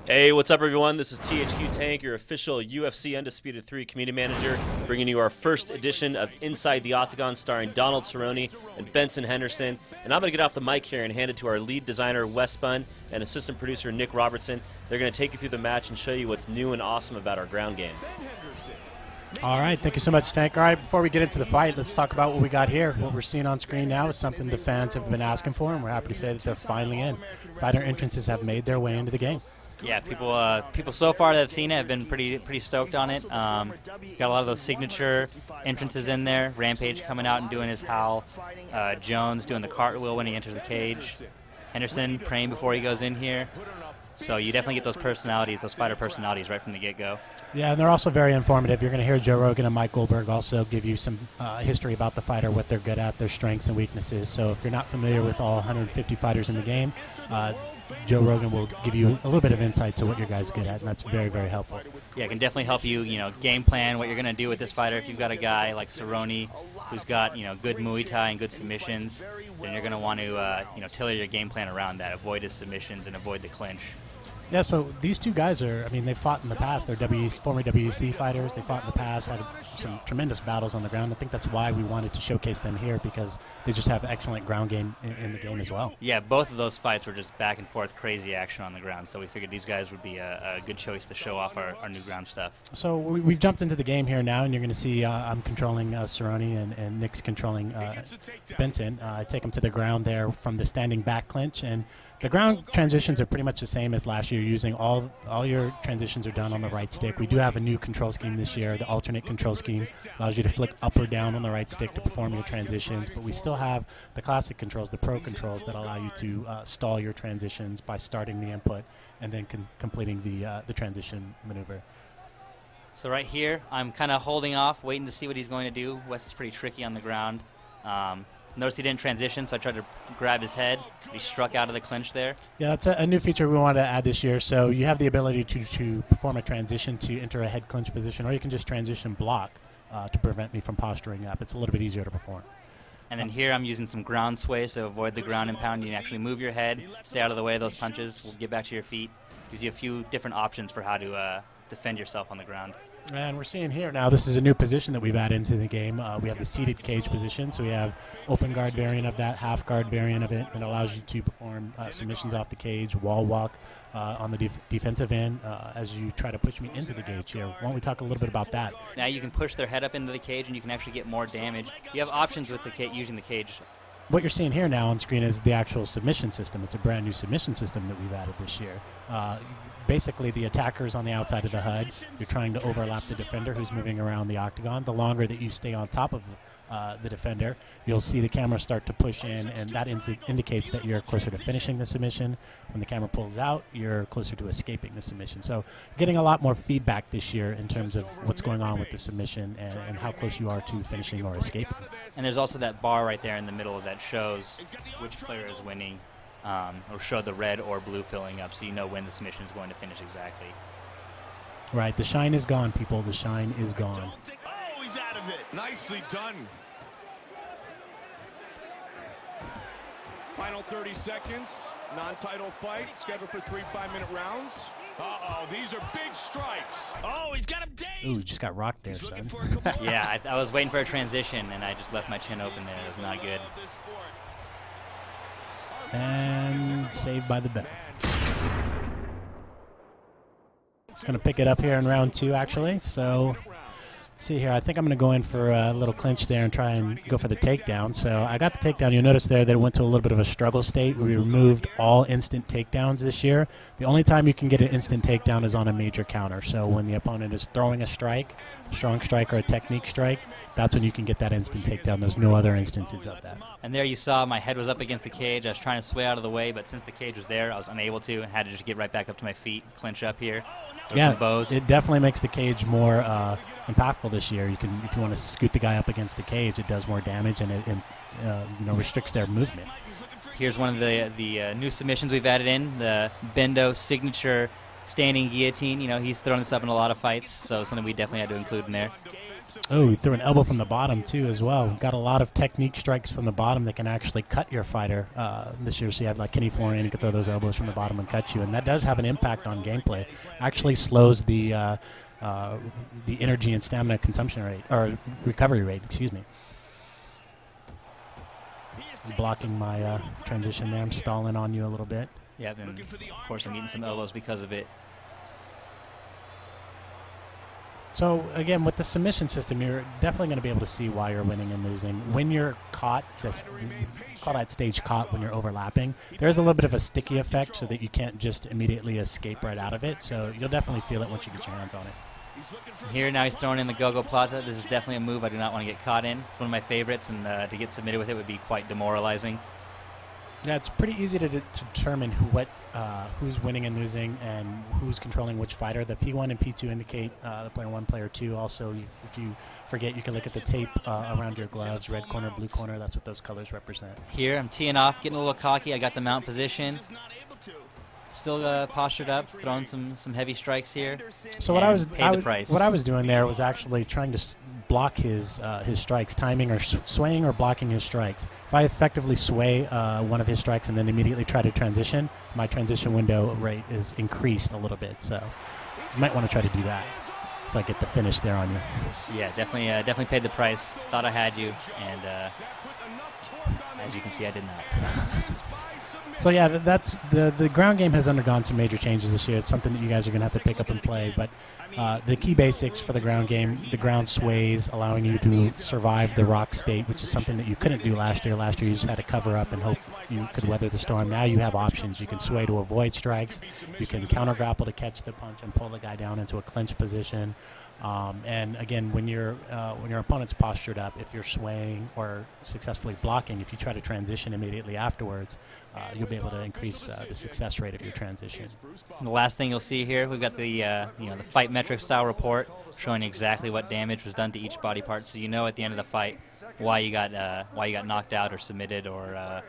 Hey, what's up, everyone? This is THQ Tank, your official UFC Undisputed 3 community manager, bringing you our first edition of Inside the Octagon, starring Donald Cerrone and Benson Henderson. And I'm going to get off the mic here and hand it to our lead designer, Wes Bunn, and assistant producer, Nick Robertson. They're going to take you through the match and show you what's new and awesome about our ground game. All right, thank you so much, Tank. All right, before we get into the fight, let's talk about what we got here. What we're seeing on screen now is something the fans have been asking for, and we're happy to say that they're finally in. Fighter entrances have made their way into the game. Yeah, people so far that have seen it have been pretty stoked on it. Got a lot of those signature entrances in there. Rampage coming out and doing his howl. Jones doing the cartwheel when he enters the cage. Henderson praying before he goes in here. So you definitely get those personalities, those fighter personalities, right from the get-go. Yeah, and they're also very informative. You're going to hear Joe Rogan and Mike Goldberg also give you some history about the fighter, what they're good at, their strengths and weaknesses. So if you're not familiar with all 150 fighters in the game, Joe Rogan will give you a little bit of insight to what your guy's good at, and that's very, very helpful. Yeah, it can definitely help you, game plan what you're going to do with this fighter. If you've got a guy like Cerrone who's got, good Muay Thai and good submissions, then you're going to want to, tailor your game plan around that. Avoid his submissions and avoid the clinch. Yeah, so these two guys they fought in the past. They're former WEC fighters. They fought in the past, had some tremendous battles on the ground. I think that's why we wanted to showcase them here, because they just have excellent ground game in the game as well. Yeah, both of those fights were just back and forth, crazy action on the ground. So we figured these guys would be a good choice to show off our new ground stuff. So we've jumped into the game here now, and you're going to see I'm controlling Cerrone and Nick's controlling Benson. I take him to the ground there from the standing back clinch, and the ground transitions are pretty much the same as last year. Using all your transitions are done on the right stick. We do have a new control scheme this year. The alternate control scheme allows you to flick up or down on the right stick to perform your transitions, but we still have the classic controls, the pro controls, that allow you to stall your transitions by starting the input and then completing the transition maneuver. So right here, I'm kind of holding off, waiting to see what he's going to do. Wes is pretty tricky on the ground. Notice he didn't transition, so I tried to grab his head. He struck out of the clinch there. Yeah, that's a new feature we wanted to add this year. So you have the ability to perform a transition to enter a head clinch position, or you can just transition block to prevent me from posturing up. It's a little bit easier to perform. And then here I'm using some ground sway, so avoid the ground and pound. You can actually move your head, stay out of the way of those punches. We'll get back to your feet. Gives you a few different options for how to defend yourself on the ground. And we're seeing here now, this is a new position that we've added into the game. We have the seated cage position, so we have open guard variant of that, half guard variant of it. It allows you to perform submissions off the cage, wall walk on the defensive end as you try to push me into the cage here. Why don't we talk a little bit about that? Now you can push their head up into the cage, and you can actually get more damage. You have options with using the cage. What you're seeing here now on screen is the actual submission system. It's a brand new submission system that we've added this year. Basically, the attacker's on the outside of the HUD. You're trying to overlap the defender who's moving around the octagon. The longer that you stay on top of the defender, you'll see the camera start to push in, and that indicates that you're closer to finishing the submission. When the camera pulls out, you're closer to escaping the submission. So getting a lot more feedback this year in terms of what's going on with the submission and how close you are to finishing or escaping. And there's also that bar right there in the middle that shows which player is winning. Or show the red or blue filling up, so you know when the submission is going to finish exactly. Right, the shine is gone, people. The shine is gone. Oh, he's out of it. Nicely done. Final 30 seconds. Non-title fight scheduled for 3 5-minute rounds. Uh-oh, these are big strikes. Oh, he's got him dazed. Ooh, just got rocked there, son. Yeah, I was waiting for a transition, and I just left my chin open there. It was not good. And saved by the bell. It's going to pick it up here in round 2, actually. So let's see here. I think I'm going to go in for a little clinch there and try and go for the takedown. So I got the takedown. You'll notice there that it went to a little bit of a struggle state. We removed all instant takedowns this year. The only time you can get an instant takedown is on a major counter. So when the opponent is throwing a strike, a strong strike or a technique strike, that's when you can get that instant takedown. There's no other instances of that. And there you saw my head was up against the cage. I was trying to sway out of the way, but since the cage was there, I was unable to and had to just get right back up to my feet, clinch up here. Yeah, bows. It definitely makes the cage more impactful this year. You can, if you want to scoot the guy up against the cage, it does more damage and it restricts their movement. Here's one of the new submissions we've added in, the Bendo signature standing guillotine. You know, he's thrown this up in a lot of fights, so something we definitely had to include in there. Oh, he threw an elbow from the bottom, too, as well. Got a lot of technique strikes from the bottom that can actually cut your fighter this year. So you have like Kenny Florian who can throw those elbows from the bottom and cut you, and that does have an impact on gameplay. Actually slows the energy and stamina consumption rate, or recovery rate, excuse me. Blocking my transition there. I'm stalling on you a little bit. Yep, and of course I'm eating some elbows because of it. So, again, with the submission system, you're definitely going to be able to see why you're winning and losing. When you're caught, call that stage caught when you're overlapping, there's a little bit of a sticky effect so that you can't just immediately escape right out of it. So you'll definitely feel it once you get your hands on it. Here now he's throwing in the Go-Go Plaza. This is definitely a move I do not want to get caught in. It's one of my favorites, and to get submitted with it would be quite demoralizing. Yeah, it's pretty easy to determine who's winning and losing and who's controlling which fighter. The P1 and P2 indicate the player 1, player 2. Also, if you forget, you can look at the tape around your gloves, red corner, blue corner. That's what those colors represent. Here I'm teeing off, getting a little cocky. I got the mount position. Still postured up, throwing some heavy strikes here. So what I was doing there was actually trying to block his strikes, timing or swaying or blocking his strikes. If I effectively sway one of his strikes and then immediately try to transition, my transition window rate is increased a little bit. So you might want to try to do that. So I get the finish there on you. Yeah, definitely paid the price. Thought I had you, and as you can see, I did not. So yeah, that's the ground game has undergone some major changes this year. It's something that you guys are going to have to pick up and play. But the key basics for the ground game, the ground sways, allowing you to survive the rock state, which is something that you couldn't do last year. Last year you just had to cover up and hope you could weather the storm. Now you have options. You can sway to avoid strikes. You can counter grapple to catch the punch and pull the guy down into a clinch position. And again, when your opponent's postured up, if you're swaying or successfully blocking, if you try to transition immediately afterwards, you'll be able to increase the success rate of your transition. And the last thing you'll see here, we've got the the fight metric style report showing exactly what damage was done to each body part, so you know at the end of the fight why you got knocked out or submitted or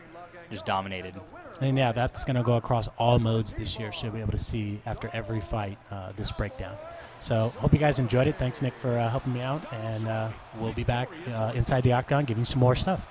just dominated. And yeah, that's going to go across all modes this year, so you'll be able to see after every fight this breakdown. So hope you guys enjoyed it. Thanks, Nick, for helping me out, and we'll be back inside the Octagon giving you some more stuff.